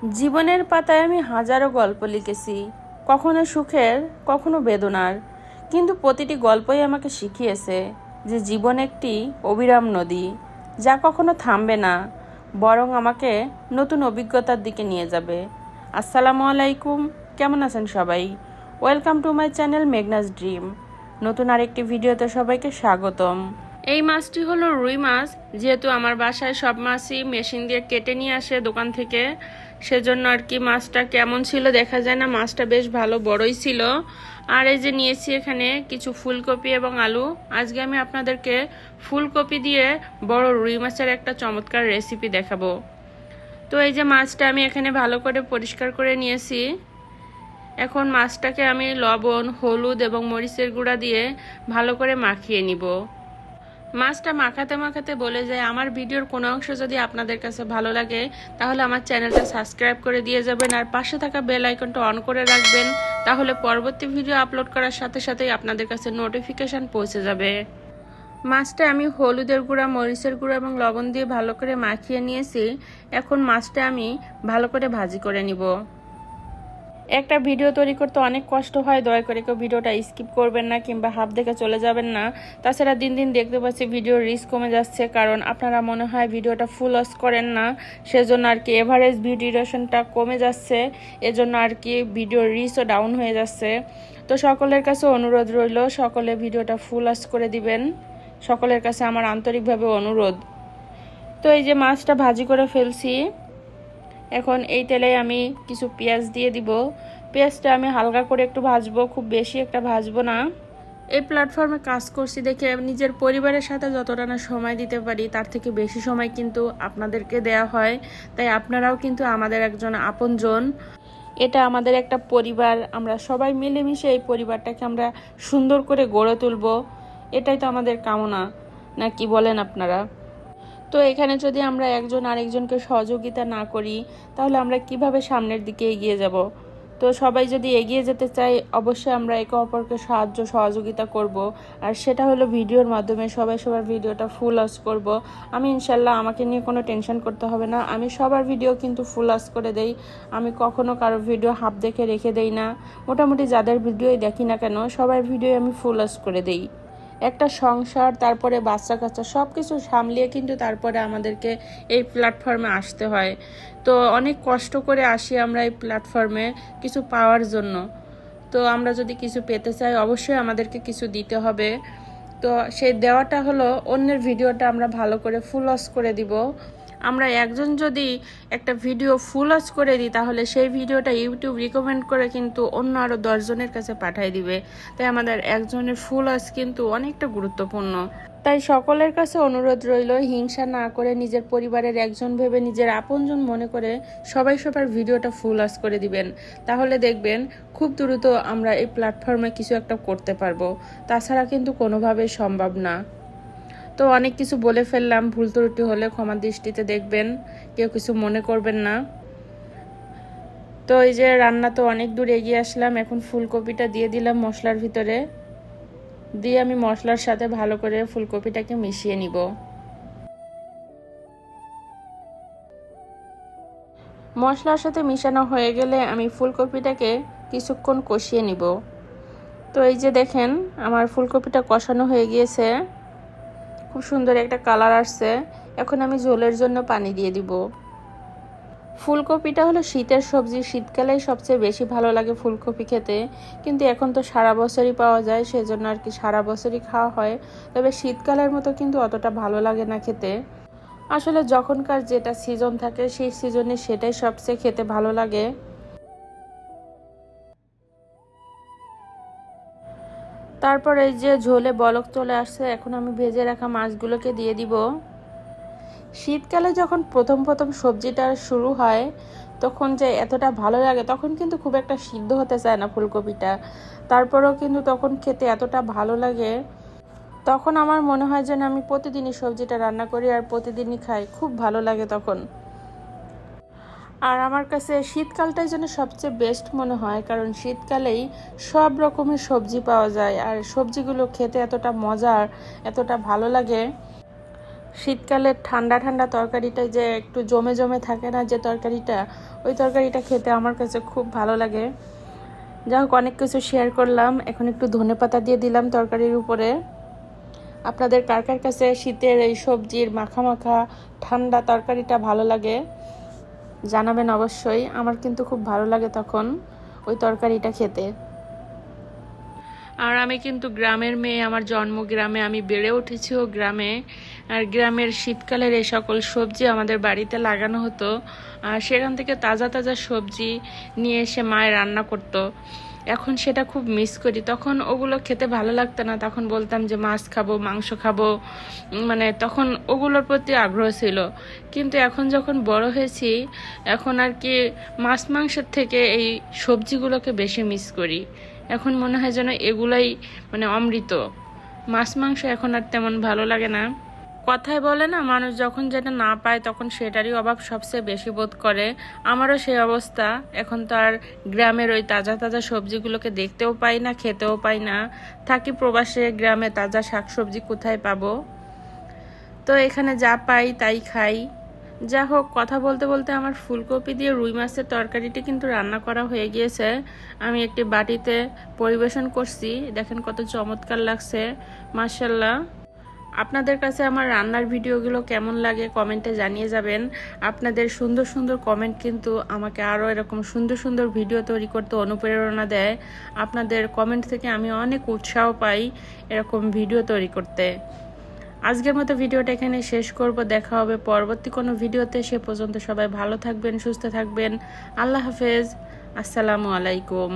জীবনের পাতায় আমি হাজারো গল্প লিখেছি, কখনো সুখের, কখনো বেদনার, কিন্তু প্রতিটি গল্পই আমাকে শিখিয়েছে যে জীবন একটি অবিরাম নদী, যা কখনো থামবে না, বরং আমাকে নতুন অভিজ্ঞতার দিকে নিয়ে যাবে। আসসালামু আলাইকুম, কেমন আছেন সবাই? Welcome to my channel Meghna's dream. নতুন আরেকটি ভিডিওতে সবাইকে স্বাগতম। এই মাছটি হলো রুই মাছ। যেহেতু আমার বাসায় সব মাছই মেশিন দিয়ে কেটে নিয়ে আসে দোকান থেকে, সেজন্য আর কি মাছটা কেমন ছিল দেখা যায় না, মাছটা বেশ ভালো বড়ই ছিল। আর এই যে নিয়েছি এখানে কিছু ফুলকপি এবং আলু। আজকে আমি আপনাদেরকে ফুলকপি দিয়ে বড় রুই মাছের একটা চমৎকার রেসিপি দেখাবো। তো এই যে মাছটা আমি এখানে ভালো করে পরিষ্কার করে নিয়েছি। এখন মাছটাকে আমি লবণ, হলুদ এবং মরিচের গুঁড়া দিয়ে ভালো করে মাখিয়ে নিব। মাছটা মাখাতে মাখাতে বলে যায়, আমার ভিডিওর কোনো অংশ যদি আপনাদের কাছে ভালো লাগে তাহলে আমার চ্যানেলটা সাবস্ক্রাইব করে দিয়ে যাবেন আর পাশে থাকা বেল আইকনটা অন করে রাখবেন, তাহলে পরবর্তী ভিডিও আপলোড করার সাথে সাথেই আপনাদের কাছে নোটিফিকেশন পৌঁছে যাবে। মাছটা আমি হলুদের গুঁড়া, মরিচের গুঁড়া এবং লবণ দিয়ে ভালো করে মাখিয়ে নিয়েছি। এখন মাছটা আমি ভালো করে ভাজি করে নিব। একটা ভিডিও তৈরি করতে অনেক কষ্ট হয়, দয়া করে কেউ ভিডিওটা স্কিপ করবেন না কিংবা হাফ দেখে চলে যাবেন না। তাছাড়া দিন দিন দেখতে পাচ্ছি ভিডিওর রিচ কমে যাচ্ছে, কারণ আপনারা মনে হয় ভিডিওটা ফুল ওয়াচ করেন না, সেজন্য আর কি এভারেজ ভিউ ডিউরেশনটা কমে যাচ্ছে, এজন্য আর কি ভিডিওর রিচও ডাউন হয়ে যাচ্ছে। তো সকলের কাছে অনুরোধ রইল, সকলে ভিডিওটা ফুল ওয়াচ করে দিবেন, সকলের কাছে আমার আন্তরিকভাবে অনুরোধ। তো এই যে মাছটা ভাজি করে ফেলছি। এখন এই তেলে আমি কিছু পেঁয়াজ দিয়ে দিব। পেঁয়াজটা আমি হালকা করে একটু ভাজবো, খুব বেশি একটা ভাজবো না। এই প্ল্যাটফর্মে কাজ করছি দেখে নিজের পরিবারের সাথে যতটা না সময় দিতে পারি তার থেকে বেশি সময় কিন্তু আপনাদেরকে দেয়া হয়, তাই আপনারাও কিন্তু আমাদের একজন আপনজন। এটা আমাদের একটা পরিবার, আমরা সবাই মিলেমিশে এই পরিবারটাকে আমরা সুন্দর করে গড়ে তুলব, এটাই তো আমাদের কামনা, না কি বলেন আপনারা? তো এখানে যদি আমরা একজন আরেকজনকে সহযোগিতা না করি তাহলে আমরা কিভাবে সামনের দিকে এগিয়ে যাব? তো সবাই যদি এগিয়ে যেতে চাই অবশ্যই আমরা একে অপরকে সাহায্য সহযোগিতা করব, আর সেটা হলো ভিডিওর মাধ্যমে সবাই সবার ভিডিওটা ফুল ওয়াচ করব। আমি ইনশাল্লাহ, আমাকে নিয়ে কোনো টেনশন করতে হবে না, আমি সবার ভিডিও কিন্তু ফুল ওয়াচ করে দেই। আমি কখনো কারো ভিডিও হাফ দেখে রেখে দেই না। মোটামুটি যাদের ভিডিওই দেখি না কেন সবার ভিডিও আমি ফুল ওয়াচ করে দেই। একটা সংসার, তারপরে বাচ্চা কাচ্চা সব কিছু সামলিয়ে কিন্তু তারপরে আমাদেরকে এই প্ল্যাটফর্মে আসতে হয়। তো অনেক কষ্ট করে আসি আমরা এই প্ল্যাটফর্মে কিছু পাওয়ার জন্য। তো আমরা যদি কিছু পেতে চাই অবশ্যই আমাদেরকে কিছু দিতে হবে। তো সেই দেওয়াটা হলো অন্যের ভিডিওটা আমরা ভালো করে ফুল ওয়াচ করে দিব। আমরা একজন যদি একটা ভিডিও ফুল ওয়াচ করে দিই তাহলে সেই ভিডিওটা ইউটিউব রিকমেন্ড করে কিন্তু অন্য আরও 10 জনের কাছে পাঠিয়ে দিবে। তাই আমাদের একজনের ফুল ওয়াচ কিন্তু অনেকটা গুরুত্বপূর্ণ। তাই সকলের কাছে অনুরোধ রইল, হিংসা না করে নিজের পরিবারের একজন ভেবে নিজের আপনজন মনে করে সবাই সবার ভিডিওটা ফুল ওয়াচ করে দিবেন, তাহলে দেখবেন খুব দ্রুত আমরা এই প্ল্যাটফর্মে কিছু একটা করতে পারবো। তাছাড়া কিন্তু কোনোভাবেই সম্ভব না। তো অনেক কিছু বলে ফেললাম, ভুল ত্রুটি হলে ক্ষমা দৃষ্টিতে দেখবেন, কেউ কিছু মনে করবেন না। তো এই যে রান্না তো অনেক দূর এগিয়ে আসলাম, এখন ফুলকপিটা দিয়ে দিলাম মশলার ভিতরে, দিয়ে আমি মশলার সাথে ভালো করে ফুলকপিটাকে মিশিয়ে নিব। মশলার সাথে মিশানো হয়ে গেলে আমি ফুলকপিটাকে কিছুক্ষণ কষিয়ে নিব। তো এই যে দেখেন আমার ফুলকপিটা কষানো হয়ে গিয়েছে, খুব সুন্দর একটা কালার আসছে। এখন আমি ঝোলের জন্য পানি দিয়ে দিব। ফুলকপিটা হলো শীতের সবজি, শীতকালেই সবচেয়ে বেশি ভালো লাগে ফুলকপি খেতে, কিন্তু এখন তো সারা বছরই পাওয়া যায়, সেজন্য আর কি সারা বছরই খাওয়া হয়। তবে শীতকালের মতো কিন্তু অতটা ভালো লাগে না খেতে। আসলে যখনকার যেটা সিজন থাকে সেই সিজনে সেটাই সবচেয়ে খেতে ভালো লাগে। তারপর এই যে ঝোলে বলক চলে আসছে, এখন আমি ভেজে রাখা মাছগুলোকে দিয়ে দিব। শীতকালে যখন প্রথম প্রথম সবজিটা শুরু হয় তখন যে এতটা ভালো লাগে, তখন কিন্তু খুব একটা সিদ্ধ হতে চায় না ফুলকপিটা, তারপরেও কিন্তু তখন খেতে এতটা ভালো লাগে। তখন আমার মনে হয় যেন আমি প্রতিদিনই সবজিটা রান্না করি আর প্রতিদিনই খাই, খুব ভালো লাগে তখন। আর আমার কাছে শীতকালটাই যেন সবচেয়ে বেস্ট মনে হয়, কারণ শীতকালেই সব রকমের সবজি পাওয়া যায় আর সবজিগুলো খেতে এতটা মজার, এতটা ভালো লাগে। শীতকালের ঠান্ডা ঠান্ডা তরকারিটা যে একটু জমে জমে থাকে না, যে তরকারিটা, ওই তরকারিটা খেতে আমার কাছে খুব ভালো লাগে। যাই হোক, অনেক কিছু শেয়ার করলাম। এখন একটু ধনেপাতা দিয়ে দিলাম তরকারির উপরে। আপনাদের কার কার কাছে শীতের এই সবজির মাখা মাখা ঠান্ডা তরকারিটা ভালো লাগে জানাবেন অবশ্যই। আমার কিন্তু খুব ভালো লাগে তখন ওই তরকারিটা খেতে। আর আমি কিন্তু গ্রামের মেয়ে, আমার জন্ম গ্রামে, আমি বেড়ে উঠেছিও গ্রামে। আর গ্রামের শীতকালের এই সকল সবজি আমাদের বাড়িতে লাগানো হতো, আর সেখান থেকে তাজা তাজা সবজি নিয়ে এসে মায়ের রান্না করতো। এখন সেটা খুব মিস করি। তখন ওগুলো খেতে ভালো লাগতো না, তখন বলতাম যে মাছ খাবো, মাংস খাবো, মানে তখন ওগুলোর প্রতি আগ্রহ ছিল। কিন্তু এখন যখন বড় হয়েছি, এখন আর কি মাছ মাংসের থেকে এই সবজিগুলোকে বেশি মিস করি। এখন মনে হয় যেন এগুলাই মানে অমৃত। মাছ মাংস এখন আর তেমন ভালো লাগে না। কথায় বলে না, মানুষ যখন যেটা না পায় তখন সেটারই অভাব সবচেয়ে বেশি বোধ করে। আমারও সেই অবস্থা। এখন তো আর গ্রামের ওই তাজা তাজা সবজিগুলোকে দেখতেও পাই না, খেতেও পাই না। থাকি প্রবাসে, গ্রামে তাজা শাকসবজি কোথায় পাবো? তো এখানে যা পাই তাই খাই। যা হোক, কথা বলতে বলতে আমার ফুলকপি দিয়ে রুই মাছের তরকারিটি কিন্তু রান্না করা হয়ে গিয়েছে। আমি একটি বাটিতে পরিবেশন করছি, দেখেন কত চমৎকার লাগছে, মাশাআল্লাহ। আপনাদের কাছে আমার রান্নার ভিডিওগুলো কেমন লাগে কমেন্টে জানিয়ে যাবেন। আপনাদের সুন্দর সুন্দর কমেন্ট কিন্তু আমাকে আরও এরকম সুন্দর সুন্দর ভিডিও তৈরি করতে অনুপ্রেরণা দেয়। আপনাদের কমেন্ট থেকে আমি অনেক উৎসাহ পাই এরকম ভিডিও তৈরি করতে। আজকের মতো ভিডিওটা এখানে শেষ করব। দেখা হবে পরবর্তী কোনো ভিডিওতে। সে পর্যন্ত সবাই ভালো থাকবেন, সুস্থ থাকবেন। আল্লাহ হাফেজ, আসসালামু আলাইকুম।